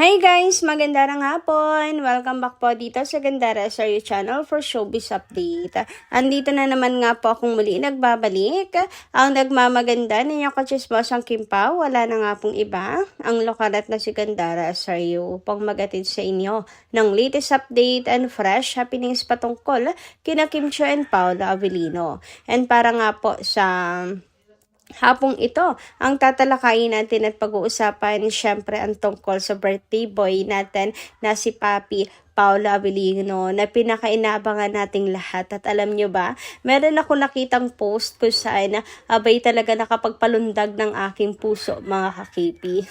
Hi guys! Magandang hapon! Welcome back po dito sa Gandara Saryo Channel for Showbiz Update. Andito na naman nga po akong muli nagbabalik. Ang nagmamaganda ninyong kachismosang Kimpaw, wala na nga pong iba. Ang lokalat na si Gandara Saryo upang magatid sa inyo ng latest update and fresh happenings patungkol kina Kim Chiu and Paula Avellino. And para nga po sa hapong ito, ang tatalakayin natin at pag-uusapan, syempre ang tungkol sa birthday boy natin na si Papi Paula Avellino na pinakainabangan nating lahat. At alam nyo ba, meron ako nakitang post kung saan abay talaga nakapagpalundag ng aking puso, mga kakipi.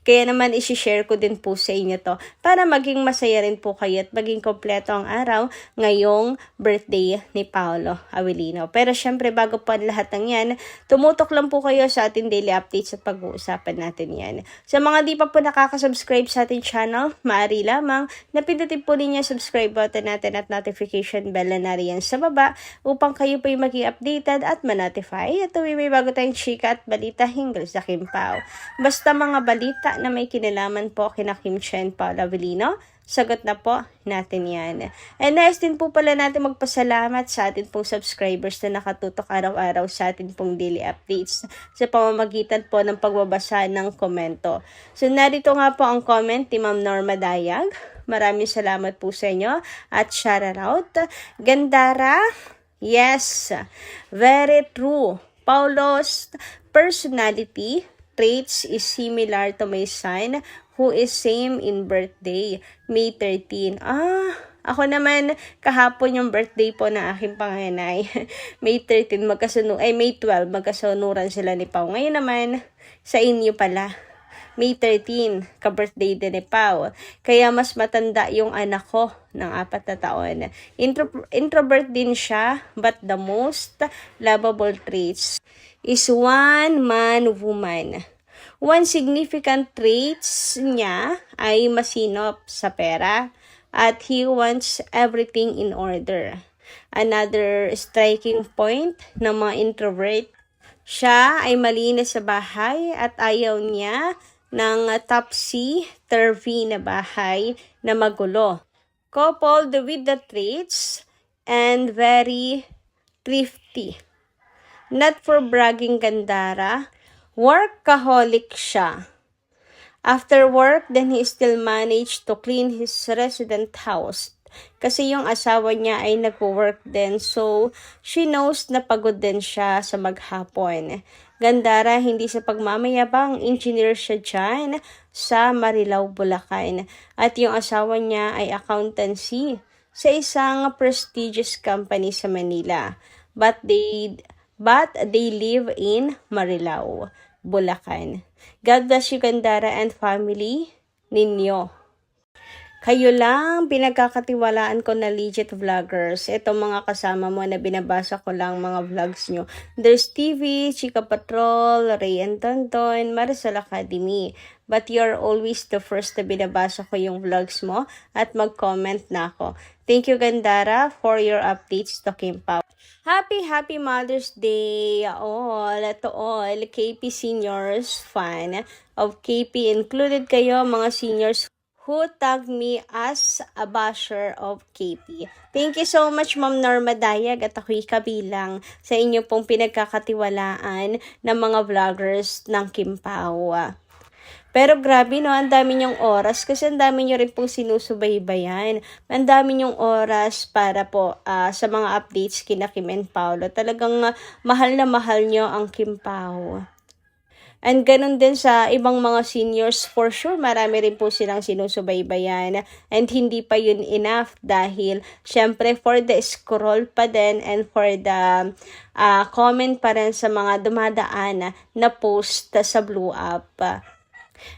Kaya naman isi-share ko din po sa inyo to para maging masaya rin po kayo at maging kompleto ang araw ngayong birthday ni Paolo Avellino. Pero syempre bago po ang lahat ng yan, tumutok lang po kayo sa ating daily updates at pag-uusapan natin yan. Sa mga di pa po nakaka-subscribe sa ating channel, maaari lamang na pindutin po ninyo subscribe button natin at notification bell na nariyan sa baba upang kayo po yung maging updated at ma-notify at may bago tayong chika at balita hinggil sa Kimpaw. Basta mga balita na may kinalaman po kina Kim Chiu and Paula Avellino, sagot na po natin yan. And nais din po pala natin magpasalamat sa atin pong subscribers na nakatutok araw-araw sa atin pong daily updates sa pamamagitan po ng pagbabasa ng komento. So narito nga po ang comment ni Ma'am Norma Dayag. Maraming salamat po sa inyo at shout out. Gandara, yes, very true. Paulo's personality traits is similar to my son who is same in birthday, May 13. Ako naman, kahapon yung birthday po ng aking panganay. May 13, May 12, magkasunuran sila ni Pao. Ngayon naman, sa inyo pala. May 13, ka-birthday din ni Pao. Kaya mas matanda yung anak ko ng 4 na taon. Introvert din siya, but the most lovable traits is one man woman. One significant traits niya ay masinop sa pera at he wants everything in order. Another striking point ng mga introvert, siya ay malinis sa bahay at ayaw niya ng topsy-turvy na bahay na magulo. Coupled with the traits and very thrifty. Not for bragging, Gandara, workaholic siya. After work, then he still managed to clean his resident house. Kasi yung asawa niya ay nag-work din, so she knows na pagod din siya sa maghapon. Gandara, hindi sa pagmamayabang, engineer siya dyan sa Marilao, Bulacan. At yung asawa niya ay accountancy sa isang prestigious company sa Manila. But they live in Marilao, Bulacan. God bless you, Gandara and family ninyo. Kayo lang, pinagkakatiwalaan ko na legit vloggers. Itong mga kasama mo na binabasa ko lang mga vlogs nyo. There's TV, Chika Patrol, Ray and Tonton, Marisol Academy. But you're always the first na binabasa ko yung vlogs mo at mag-comment na ako. Thank you, Gandara, for your updates to Kimpaw. Happy Mother's Day to all KP seniors fan of KP. Included kayo mga seniors who tagged me as a basher of KP. Thank you so much, Ma'am Norma Dayag, at ako'y kabilang sa inyo pong pinagkakatiwalaan ng mga vloggers ng Kimpaw. Pero grabe no, ang dami niyong oras kasi ang dami niyo rin pong sinusubaybayan. Ang dami niyong oras para po sa mga updates kina Kim and Paolo. Talagang mahal na mahal niyo ang Kimpaw. And ganun din sa ibang mga seniors, for sure, marami rin po silang sinusubaybayan. And hindi pa yun enough dahil, syempre, for the scroll pa din and for the comment pa rin sa mga dumadaan na post sa Blue Up.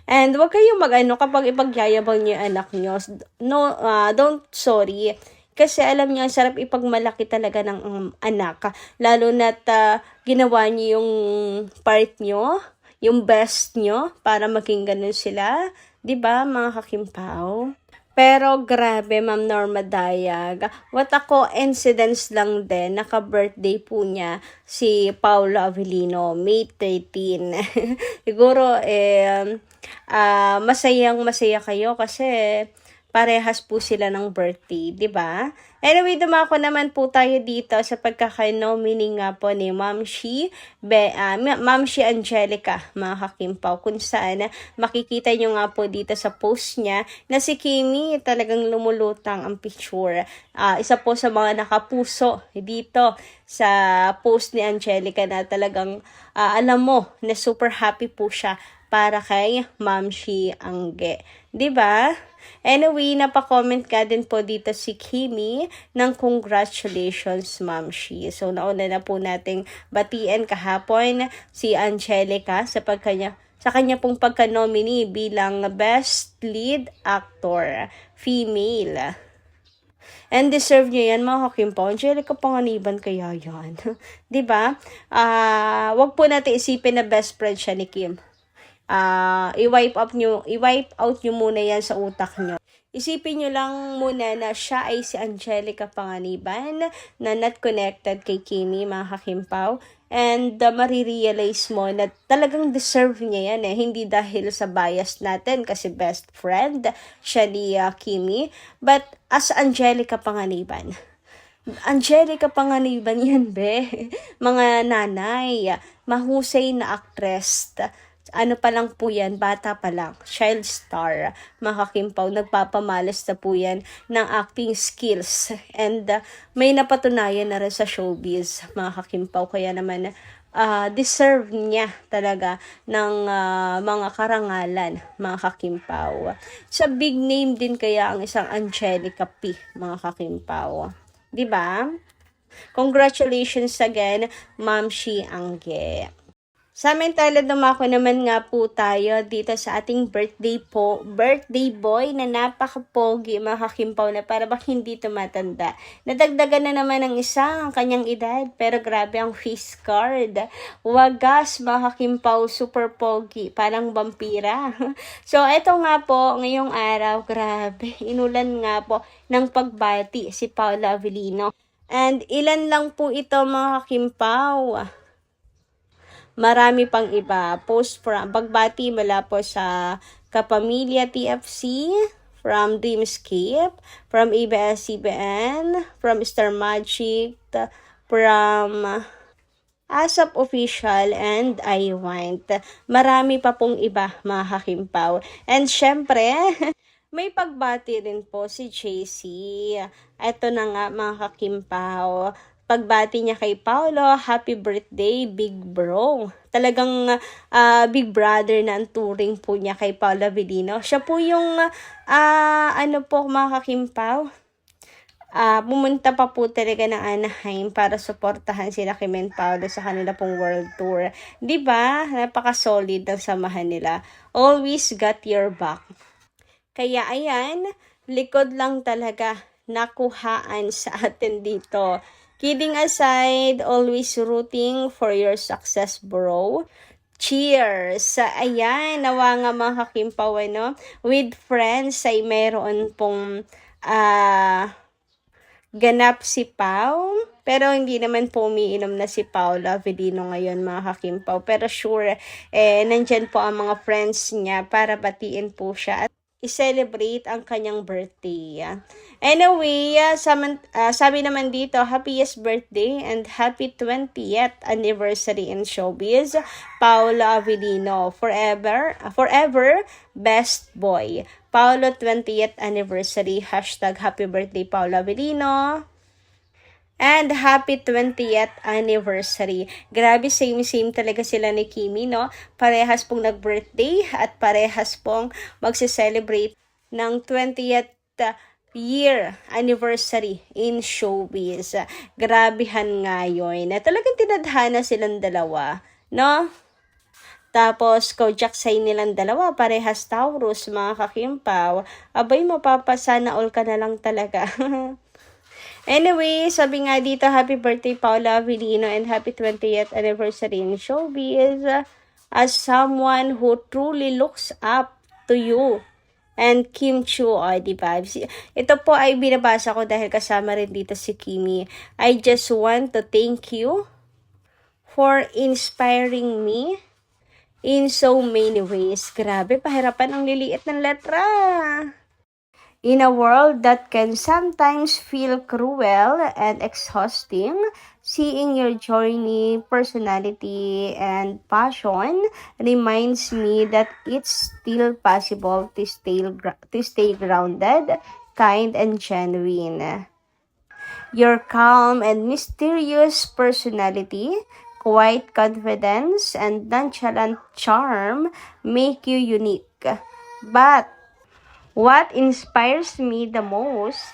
And wag kayong kapag ipagyayabang niyo yung anak niyo. No, don't sorry. Kasi alam niyo, ang sarap ipagmalaki talaga ng anak. Lalo na't ginawa niyo yung part niyo, yung best nyo para maging ganun sila. 'Di ba mga kakimpaw? Pero grabe, Ma'am Norma Dayag. What a coincidence lang din. Naka-birthday po niya si Paula Avellino, May 13. Siguro, masayang masaya kayo kasi parehas po sila ng birthday, di ba? Anyway, dumako naman po tayo dito sa pagkaka-nominee nga po ni Ma'am Shi Angelica, mga kakimpaw, kung saan makikita nyo nga po dito sa post niya na si Kimi talagang lumulutang ang picture. Isa po sa mga nakapuso dito sa post ni Angelica na talagang alam mo na super happy po siya para kay Ma'am Shi Angge. 'Di ba? Anyway, napa-comment ka din po dito si Kimi ng congratulations, Ma'am Shi. So, nauna na po nating batiin kahapon si Angelica sa kanya pong pagka-nominee bilang Best Lead Actor Female. And deserve niya yan, mga kakimpaw. Angelica Panganiban kaya yan. 'Di ba? Wag po natin isipin na best friend siya ni Kim. I-wipe out nyo muna yan sa utak nyo. Isipin nyo lang muna na siya ay si Angelica Panganiban na not connected kay Kimi, mga kakimpaw. And marirealize mo na talagang deserve niya yan Hindi dahil sa bias natin kasi best friend siya ni Kimi. But as Angelica Panganiban. Angelica Panganiban yan, be. Mga nanay, mahusay na actress. Ano pa lang po yan, bata pa lang, child star, mga kakimpaw, nagpapamalas na po yan ng acting skills. And may napatunayan na rin sa showbiz, mga kakimpaw, kaya naman deserve niya talaga ng mga karangalan, mga kakimpaw. Sa big name din kaya ang isang Angelica P, mga kakimpaw. 'Di ba? Congratulations again, Ma'am Shi Angge. Samantala, dumako naman nga po tayo dito sa ating birthday boy na napaka-pogi, mga kakimpaw, na para bang hindi tumatanda. Nadagdagan na naman ng isa ang kanyang edad, pero grabe ang face card. Wagas, mga kakimpaw, super pogi, parang vampira. So, eto nga po, ngayong araw, grabe, inulan nga po ng pagbati si Paula Avellino. And ilan lang po ito, mga kakimpaw. Marami pang iba. Pagbati mula po sa Kapamilya TFC, from Dreamscape, from ABS-CBN, from Star Magic, from ASAP Official, and I Want. Marami pa pong iba, mga kakimpaw. And syempre, may pagbati rin po si JC. Ito na nga, mga kakimpaw. Pagbati niya kay Paolo, happy birthday, big bro. Talagang big brother na ang turing po niya kay Paolo Avellino. Siya po yung, mga kakimpaw, pumunta pa po talaga ng Anaheim para suportahan sila kay Men Paolo sa kanila pong world tour. 'Di ba? Napaka-solid ng samahan nila. Always got your back. Kaya ayan, likod lang talaga nakuhaan sa atin dito. Kidding aside, always rooting for your success, bro. Cheers! Ayan, nawa nga, mga kakimpaw, with friends ay meron pong ganap si Pau. Pero hindi naman po umiinom na si Paula Avellino ngayon, mga kakimpaw. Pero sure, nandyan po ang mga friends niya para batiin po siya at i-celebrate ang kanyang birthday. Anyway, sabi naman dito, happiest birthday and happy 20th anniversary in showbiz, Paula Avellino. Forever best boy. Paolo 20th anniversary, #happy birthday Paula Avellino. And happy 20th anniversary. Grabe, same talaga sila ni Kimi, no? Parehas pong nag-birthday at parehas pong magse-celebrate ng 20th year anniversary in showbiz. Grabehan nga yun. Talagang tinadhana silang dalawa, no? Tapos, Kojak sign nilang dalawa, parehas Taurus, mga kakimpaw. Abay, mapapasana all ka na lang talaga. Anyway, sabi nga dito, happy birthday Paula Avellino and happy 20th anniversary in showbiz. As someone who truly looks up to you. And Kim Chu, diba? Ito po ay binabasa ko dahil kasama rin dito si Kimi. I just want to thank you for inspiring me in so many ways. Grabe, pahirapan ang liliit ng letra. In a world that can sometimes feel cruel and exhausting, seeing your journey, personality, and passion reminds me that it's still possible to stay grounded, kind, and genuine. Your calm and mysterious personality, quiet confidence, and nonchalant charm make you unique. But what inspires me the most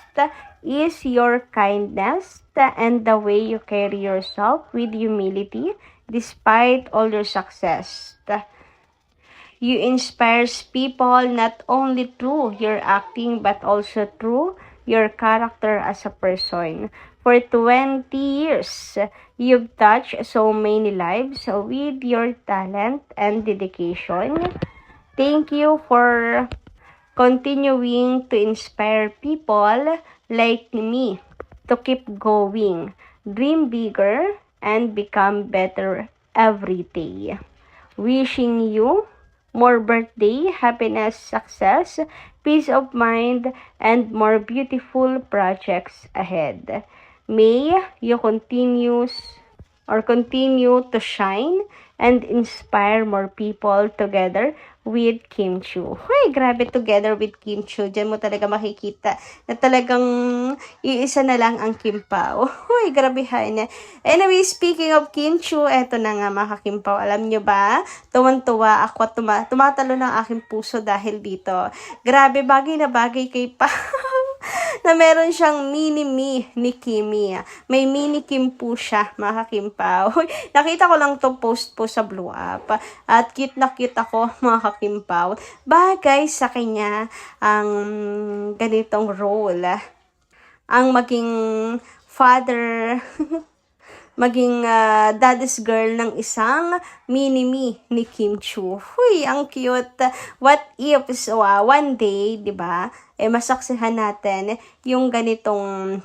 is your kindness and the way you carry yourself with humility despite all your success. You inspire people not only through your acting but also through your character as a person. For 20 years, you've touched so many lives with your talent and dedication. Thank you for continuing to inspire people like me to keep going, dream bigger, and become better every day. Wishing you more birthday, happiness, success, peace of mind, and more beautiful projects ahead. May you continue to shine and inspire more people together with Kim Chu. Hoy, grabe, together with Kim Chu. Diyan mo talaga makikita na talagang iisa na lang ang Kim Pao. Hoy, grabehan. Anyway, speaking of Kim Chu, eto na nga mga Kim Pao. Alam nyo ba, tuwan-tuwa ako at tumatalo ng aking puso dahil dito. Grabe, bagay na bagay kay Pao. Na meron siyang mini-me ni Kimi. May mini Kim po siya, mga Kakimpaw. Nakita ko lang to post po sa Blue Up. At cute na cute ako, mga Kakimpaw. Bagay sa kanya ang ganitong role. Ang maging father, maging daddy's girl ng isang mini-me ni Kim Chu. Huy, ang cute. What if one day, di ba, masaksihan natin yung ganitong,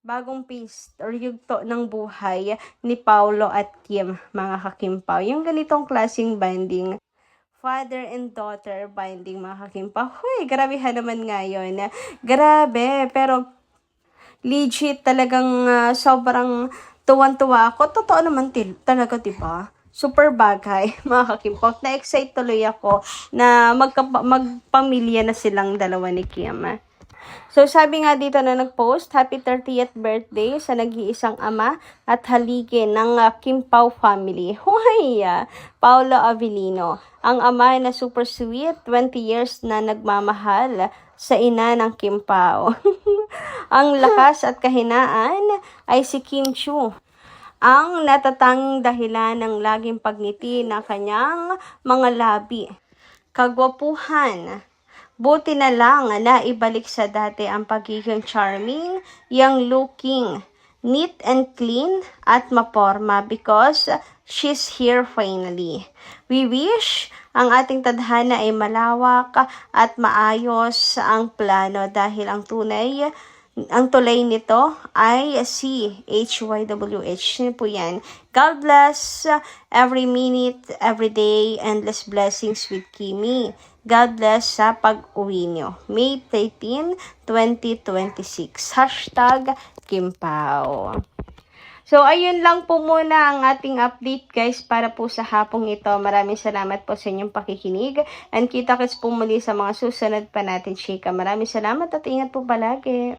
bagong phase or yugto ng buhay ni Paulo at Kim, mga Kakimpaw. Yung ganitong klaseng binding, father and daughter binding, mga Kakimpaw. Huy, grabehan naman ngayon. Grabe, pero legit talagang sobrang tuwan-tuwa ako. Totoo naman talaga, diba? Super bagay, mga Kakimpaw. Na-excite tuloy ako na magpamilya na silang dalawa ni Kim. So, sabi nga dito na nag-post, Happy 30th birthday sa nag-iisang ama at haligi ng Kim Pao family. Huway! Paolo Avellino. Ang ama na super sweet, 20 years na nagmamahal sa ina ng Kim Pao. Ang lakas at kahinaan ay si Kim Chu, ang natatanging dahilan ng laging pagngiti ng kanyang mga labi. Kagwapuhan. Buti na lang na ibalik sa dati ang pagiging charming, young looking, neat and clean at maporma because she's here finally. We wish ang ating tadhana ay malawak at maayos ang plano dahil ang tulay nito ay si HYWH. Sino po yan? God bless every minute, every day, endless blessings with Kimi. God bless sa pag-uwi nyo. May 13, 2026. Hashtag Kimpao. So, ayun lang po muna ang ating update guys para po sa hapong ito. Maraming salamat po sa inyong pakikinig. And kita-kits po muli sa mga susunod pa natin chika. Maraming salamat at ingat po palagi.